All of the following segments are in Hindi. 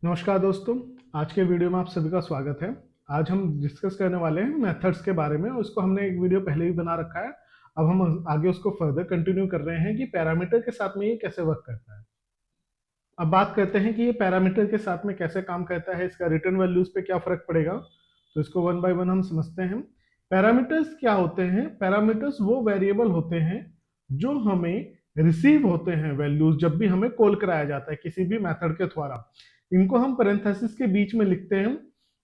नमस्कार दोस्तों। आज के वीडियो में आप सभी का स्वागत है। आज हम डिस्कस करने वाले हैं मेथड्स के बारे में। उसको हमने एक वीडियो पहले ही बना रखा है। अब हम आगे उसको फर्दर कंटिन्यू कर रहे हैं कि पैरामीटर के साथ में ये कैसे वर्क करता है। अब बात करते हैं कि ये पैरामीटर के साथ में कैसे काम करता है, इसका रिटर्न वैल्यूज पे क्या फर्क पड़ेगा। तो इसको वन बाय वन हम समझते हैं। पैरामीटर्स क्या होते हैं? पैरामीटर्स वो वेरिएबल होते हैं जो हमें रिसीव होते हैं वैल्यूज जब भी हमें कॉल कराया जाता है किसी भी मेथड के द्वारा। इनको हम पैरेंथेसिस के बीच में लिखते हैं।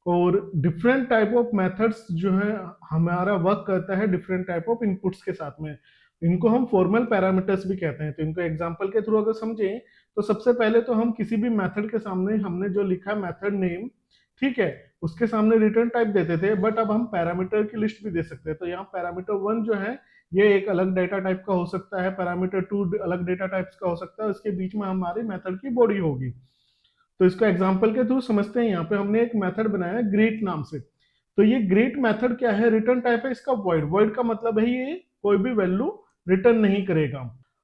और डिफरेंट टाइप ऑफ मेथड्स जो है हमारा वर्क करता है डिफरेंट टाइप ऑफ इनपुट्स के साथ में। इनको हम फॉर्मल पैरामीटर्स भी कहते हैं। तो इनको एग्जांपल के थ्रू अगर समझें तो सबसे पहले तो हम किसी भी मेथड के सामने हमने जो लिखा है मेथड नेम, ठीक है, उसके सामने रिटर्न टाइप देते थे। बट अब हम पैरामीटर की लिस्ट भी दे सकते हैं। तो यहाँ पैरामीटर वन जो है ये एक अलग डेटा टाइप का हो सकता है, पैरामीटर टू अलग डेटा टाइप्स का हो सकता है, उसके बीच में हमारी मेथड की बॉडी होगी। तो इसको एग्जांपल के थ्रू समझते हैं। यहाँ पे हमने एक मेथड बनाया ग्रीट नाम से। तो ये ग्रीट मेथड क्या है? रिटर्न टाइप है इसका वॉइड। वॉइड का मतलब है ये कोई भी वैल्यू रिटर्न नहीं करेगा,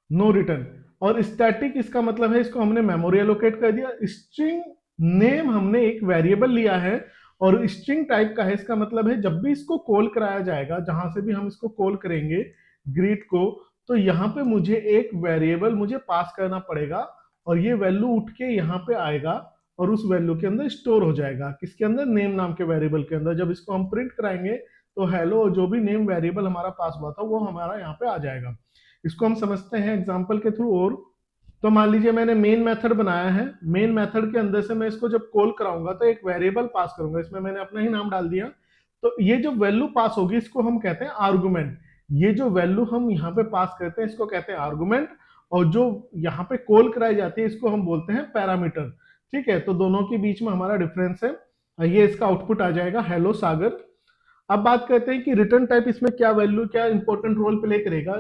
नो रिटर्न। और स्टैटिक इसका मतलब है इसको हमने मेमोरी एलोकेट कर दिया। स्ट्रिंग नेम हमने एक वेरिएबल लिया है और स्ट्रिंग टाइप का है। इसका मतलब है जब भी इसको कॉल कराया जाएगा, जहां से भी हम इसको कॉल करेंगे ग्रीट को, तो यहाँ पे मुझे एक वेरिएबल मुझे पास करना पड़ेगा और ये वैल्यू उठ के यहाँ पे आएगा और उस वैल्यू के अंदर स्टोर हो जाएगा। किसके अंदर? नेम नाम के वेरिएबल के अंदर। जब इसको हम प्रिंट कराएंगे तो हेलो जो भी नेम वेरिएबल हमारा पास हुआ था वो हमारा यहाँ पे आ जाएगा। इसको हम समझते हैं एग्जाम्पल के थ्रू। और तो मान लीजिए मैंने मेन मेथड बनाया है। मेन मेथड के अंदर से मैं इसको जब कॉल कराऊंगा तो एक वेरिएबल पास करूंगा, इसमें मैंने अपना ही नाम डाल दिया। तो ये जो वैल्यू पास होगी इसको हम कहते हैं आर्गुमेंट। ये जो वैल्यू हम यहाँ पे पास करते हैं इसको कहते हैं आर्गुमेंट। और जो यहाँ पे कॉल कराई जाती है इसको हम बोलते हैं पैरामीटर। ठीक है, तो दोनों के बीच में हमारा डिफरेंस है। ये इसका आउटपुट आ जाएगा हेलो सागर। अब बात करते हैं कि रिटर्न टाइप इसमें क्या वैल्यू क्या इंपॉर्टेंट रोल प्ले करेगा।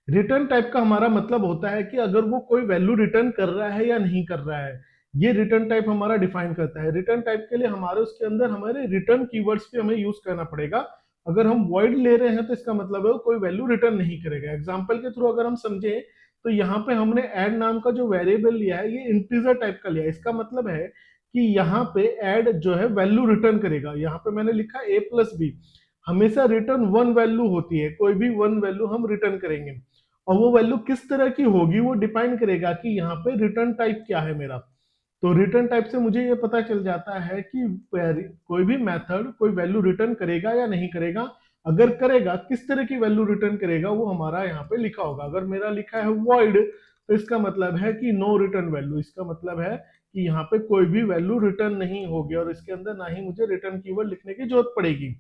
रिटर्न टाइप का हमारा मतलब होता है कि अगर वो कोई वैल्यू रिटर्न कर रहा है या नहीं कर रहा है, ये रिटर्न टाइप हमारा डिफाइन करता है। रिटर्न टाइप के लिए हमारे उसके अंदर हमारे रिटर्न कीवर्ड्स भी हमें यूज करना पड़ेगा। अगर हम वॉइड ले रहे हैं तो इसका मतलब है वो कोई वैल्यू रिटर्न नहीं करेगा। एग्जाम्पल के थ्रू अगर हम समझे तो यहाँ पे हमने ऐड नाम का जो वेरिएबल लिया है ये इंटीजर टाइप का लिया है। इसका मतलब है कि यहाँ पे ऐड जो है वैल्यू रिटर्न करेगा। यहाँ पे मैंने लिखा a प्लस बी। हमेशा रिटर्न वन वैल्यू होती है, कोई भी वन वैल्यू हम रिटर्न करेंगे और वो वैल्यू किस तरह की होगी वो डिपेंड करेगा कि यहाँ पे रिटर्न टाइप क्या है मेरा। तो रिटर्न टाइप से मुझे ये पता चल जाता है कि कोई भी मेथड कोई वैल्यू रिटर्न करेगा या नहीं करेगा। अगर करेगा किस तरह की वैल्यू रिटर्न करेगा वो हमारा यहाँ पे लिखा होगा। अगर मेरा लिखा है वॉइड तो इसका मतलब है कि नो रिटर्न वैल्यू। इसका मतलब है कि यहाँ पे कोई भी वैल्यू रिटर्न नहीं होगी और इसके अंदर ना ही मुझे रिटर्न कीवर्ड लिखने की जरूरत पड़ेगी।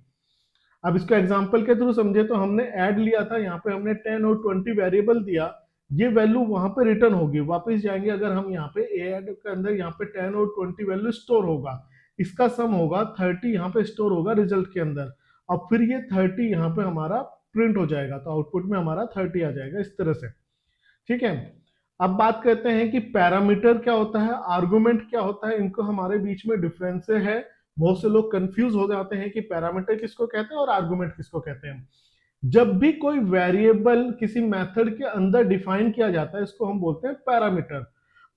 अब इसको एग्जांपल के थ्रू समझे तो हमने ऐड लिया था, यहाँ पे हमने 10 और 20 वेरिएबल दिया। ये वैल्यू वहां पे रिटर्न होगी। वापस जाएंगे अगर हम यहाँ पे ऐड के अंदर यहाँ पे 10 और 20 वैल्यू स्टोर होगा, इसका सम होगा 30 यहाँ पे स्टोर होगा रिजल्ट के अंदर। अब फिर ये 30 यहाँ पे हमारा प्रिंट हो जाएगा तो आउटपुट में हमारा 30 आ जाएगा इस तरह से। ठीक है, अब बात करते हैं कि पैरामीटर क्या होता है, आर्गुमेंट क्या होता है। इनको हमारे बीच में डिफरेंस है। बहुत से लोग कंफ्यूज हो जाते हैं कि पैरामीटर किसको कहते हैं और आर्गुमेंट किसको कहते हैं। जब भी कोई वेरिएबल किसी मेथड के अंदर डिफाइन किया जाता है इसको हम बोलते हैं पैरामीटर।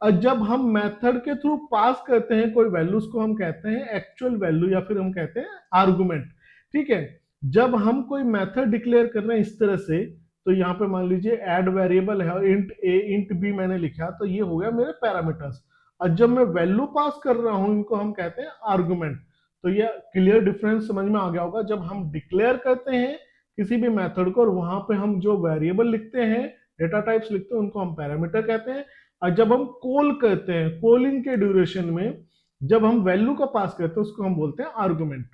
और जब हम मेथड के थ्रू पास करते हैं कोई वैल्यू उसको हम कहते हैं एक्चुअल वैल्यू या फिर हम कहते हैं आर्गुमेंट। ठीक है, जब हम कोई मेथड डिक्लेयर कर रहे हैं इस तरह से, तो यहाँ पे मान लीजिए ऐड वेरिएबल है इंट ए इंट बी मैंने लिखा तो ये हो गया मेरे पैरामीटर्स। और जब मैं वैल्यू पास कर रहा हूं इनको हम कहते हैं आर्गुमेंट। तो ये क्लियर डिफरेंस समझ में आ गया होगा। जब हम डिक्लेयर करते हैं किसी भी मेथड को और वहां पे हम जो वेरिएबल लिखते हैं डेटा टाइप्स लिखते हैं उनको हम पैरामीटर कहते हैं। और जब हम कॉल करते हैं कॉलिंग के ड्यूरेशन में जब हम वैल्यू का पास करते हैं उसको हम बोलते हैं आर्गुमेंट।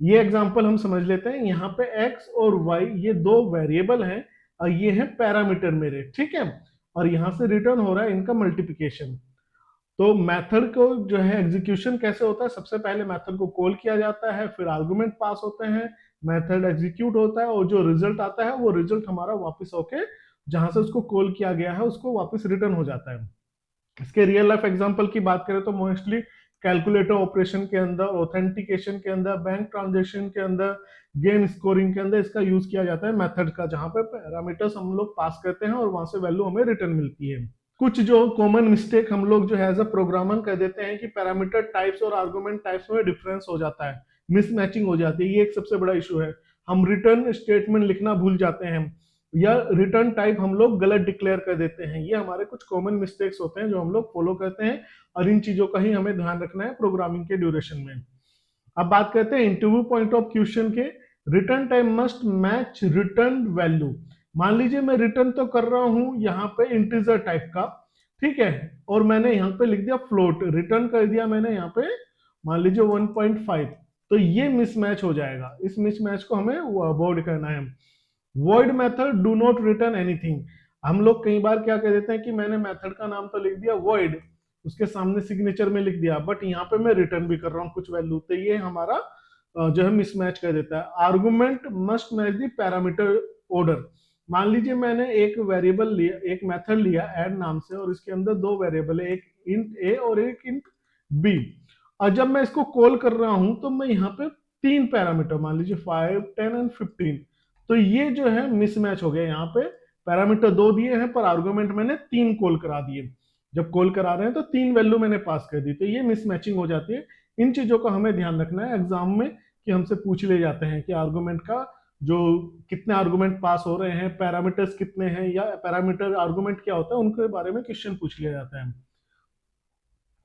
ये एग्जांपल हम समझ लेते हैं। यहाँ पे x और y ये दो वेरिएबल हैं और ये है पैरामीटर मेरे। ठीक है, और यहाँ से रिटर्न हो रहा है इनका मल्टीप्लिकेशन। तो मेथड को जो है एग्जीक्यूशन कैसे होता है, सबसे पहले मेथड को कॉल किया जाता है, फिर आर्गुमेंट पास होते हैं, मेथड एग्जीक्यूट होता है और जो रिजल्ट आता है वो रिजल्ट हमारा वापस होके जहां से उसको कॉल किया गया है उसको वापस रिटर्न हो जाता है। इसके रियल लाइफ एग्जांपल की बात करें तो मोस्टली कैलकुलेटर ऑपरेशन के अंदर, ऑथेंटिकेशन के अंदर, बैंक ट्रांजेक्शन के अंदर, गेम स्कोरिंग के अंदर इसका यूज किया जाता है मेथड का, जहां पे पैरामीटर्स हम लोग पास करते हैं और वहां से वैल्यू हमें रिटर्न मिलती है। कुछ जो कॉमन मिस्टेक हम लोग जो है एज अ प्रोग्रामर कर देते हैं कि पैरामीटर टाइप्स और आर्गुमेंट टाइप्स में डिफरेंस हो जाता है, मिसमैचिंग हो जाती है। ये एक सबसे बड़ा इशू है। हम रिटर्न स्टेटमेंट लिखना भूल जाते हैं या रिटर्न टाइप हम लोग गलत डिक्लेयर कर देते हैं। ये हमारे कुछ कॉमन मिस्टेक्स होते हैं जो हम लोग फॉलो करते हैं, और इन चीजों का ही हमें ध्यान रखना है प्रोग्रामिंग के ड्यूरेशन में। अब बात करते हैं इंटरव्यू पॉइंट ऑफ क्वेश्चन के। Return time must match return value. मान लीजिए मैं रिटर्न तो कर रहा हूं यहाँ पे इंटीजर टाइप का, ठीक है, और मैंने यहाँ पे लिख दिया फ्लोट, रिटर्न कर दिया मैंने यहाँ पे मान लीजिए 1.5, तो ये मिसमैच हो जाएगा। इस मिसमैच को हमें अवॉइड करना है। Void method do not return anything. हम लोग कई बार क्या कर देते हैं कि मैंने मेथड का नाम तो लिख दिया वॉइड, उसके सामने सिग्नेचर में लिख दिया, बट यहाँ पे मैं रिटर्न भी कर रहा हूँ कुछ वैल्यू, तो ये हमारा जो है मिसमैच कर देता है। Argument must match the parameter order. मान लीजिए मैंने एक वेरिएबल लिया, एक मेथड लिया ऐड नाम से, और इसके अंदर दो वेरिएबल है, एक इंट ए और एक इंट बी, और जब मैं इसको कॉल कर रहा हूं तो मैं यहाँ पे तीन पैरामीटर मान लीजिए 5, 10 एंड 15, तो ये जो है मिसमैच हो गया। यहाँ पे पैरामीटर दो दिए हैं पर आर्गुमेंट मैंने तीन कॉल करा दिए। जब कॉल करा रहे हैं तो तीन वैल्यू मैंने पास कर दी, तो ये मिसमैचिंग हो जाती है। इन चीजों का हमें ध्यान रखना है एग्जाम में कि हमसे पूछ ले जाते हैं कि आर्गुमेंट का जो कितने आर्गुमेंट पास हो रहे हैं, पैरामीटर्स कितने हैं, या पैरामीटर आर्गुमेंट क्या होता है, उनके बारे में क्वेश्चन पूछ लिया जाता है।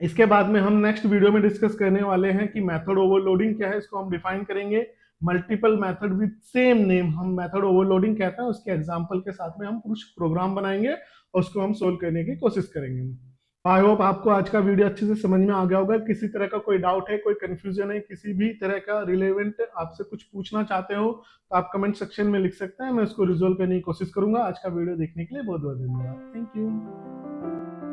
इसके बाद में हम नेक्स्ट वीडियो में डिस्कस करने वाले हैं कि मेथड ओवरलोडिंग क्या है, इसको हम डिफाइन करेंगे। Multiple method with same name हम मेथड ओवरलोडिंग कहते हैं, उसके एग्जांपल के साथ में हम कुछ प्रोग्राम बनाएंगे और उसको हम सोल्व करने की कोशिश करेंगे। आई होप आपको आज का वीडियो अच्छे से समझ में आ गया होगा। किसी तरह का कोई डाउट है, कोई कंफ्यूजन है, किसी भी तरह का रिलेवेंट आपसे कुछ पूछना चाहते हो तो आप कमेंट सेक्शन में लिख सकते हैं, मैं उसको रिजोल्व करने की कोशिश करूंगा। आज का वीडियो देखने के लिए बहुत बहुत धन्यवाद। Thank you.